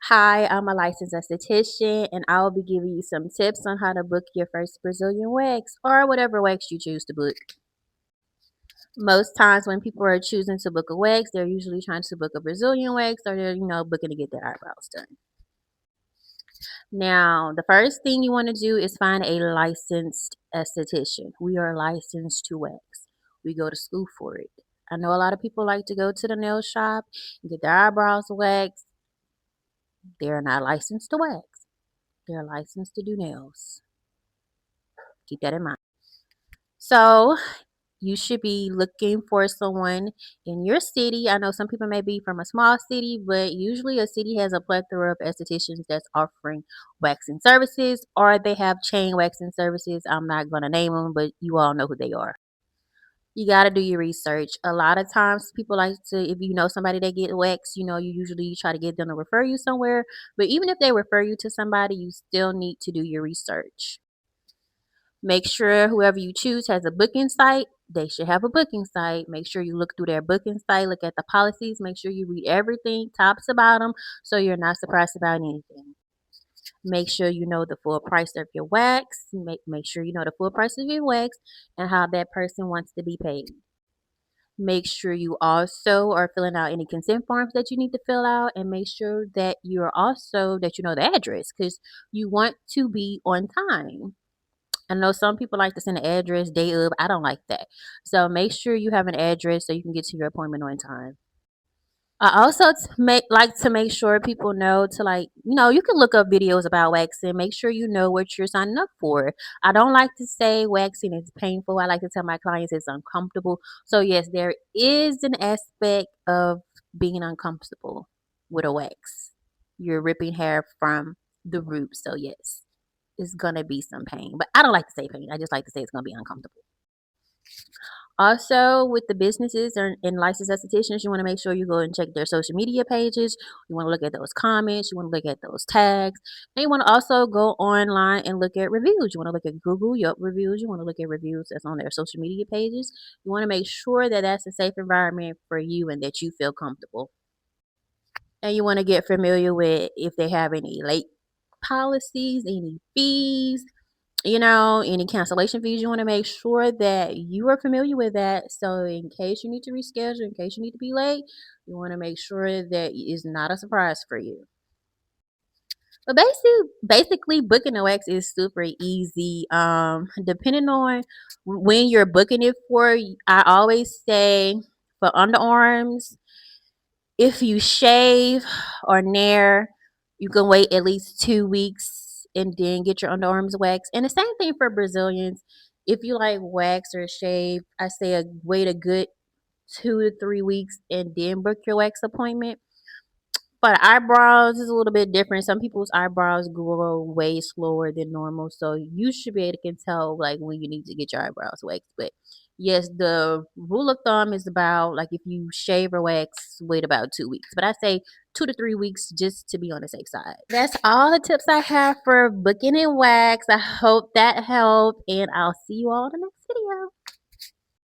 Hi, I'm a licensed esthetician and I will be giving you some tips on how to book your first Brazilian wax or whatever wax you choose to book. Most times when people are choosing to book a wax, they're usually trying to book a Brazilian wax or they're, booking to get their eyebrows done. Now, the first thing you want to do is find a licensed esthetician. We are licensed to wax. We go to school for it. I know a lot of people like to go to the nail shop and get their eyebrows waxed. They're not licensed to wax. They're licensed to do nails. Keep that in mind. So you should be looking for someone in your city. I know some people may be from a small city, but usually a city has a plethora of estheticians that's offering waxing services, or they have chain waxing services. I'm not going to name them, but you all know who they are. You got to do your research. A lot of times people like to, if you know somebody that get waxed, you usually try to get them to refer you somewhere. But even if they refer you to somebody, you still need to do your research. Make sure whoever you choose has a booking site. They should have a booking site. Make sure you look through their booking site, look at the policies, make sure you read everything top to bottom so you're not surprised about anything. Make sure you know the full price of your wax. Make sure you know the full price of your wax and how that person wants to be paid. Make sure you also are filling out any consent forms that you need to fill out, and make sure that you know the address because you want to be on time. I know some people like to send an address day of. I don't like that. So make sure you have an address so you can get to your appointment on time. I also like to make sure people know to you can look up videos about waxing. Make sure you know what you're signing up for. I don't like to say waxing is painful. I like to tell my clients it's uncomfortable. So yes, there is an aspect of being uncomfortable with a wax. You're ripping hair from the root. So yes, it's gonna be some pain. But I don't like to say pain. I just like to say it's gonna be uncomfortable. Also, with the businesses and licensed estheticians, you want to make sure you go and check their social media pages. You want to look at those comments. You want to look at those tags. And you want to also go online and look at reviews. You want to look at Google Yelp reviews. You want to look at reviews that's on their social media pages. You want to make sure that that's a safe environment for you and that you feel comfortable. And you want to get familiar with if they have any late policies, any fees, any cancellation fees. You want to make sure that you are familiar with that. So in case you need to reschedule, in case you need to be late, you want to make sure that it's not a surprise for you. But basically booking a wax is super easy. Depending on when you're booking it for, I always say for underarms, if you shave or nair, you can wait at least 2 weeks and then get your underarms waxed. And the same thing for Brazilians. If you like wax or shave, I say wait a good 2 to 3 weeks and then book your wax appointment. But eyebrows is a little bit different. Some people's eyebrows grow way slower than normal, so you should be able to can tell like when you need to get your eyebrows waxed. But yes, the rule of thumb is about like if you shave or wax, wait about 2 weeks. But I say 2 to 3 weeks just to be on the safe side. That's all the tips I have for booking and wax. I hope that helped, and I'll see you all in the next video.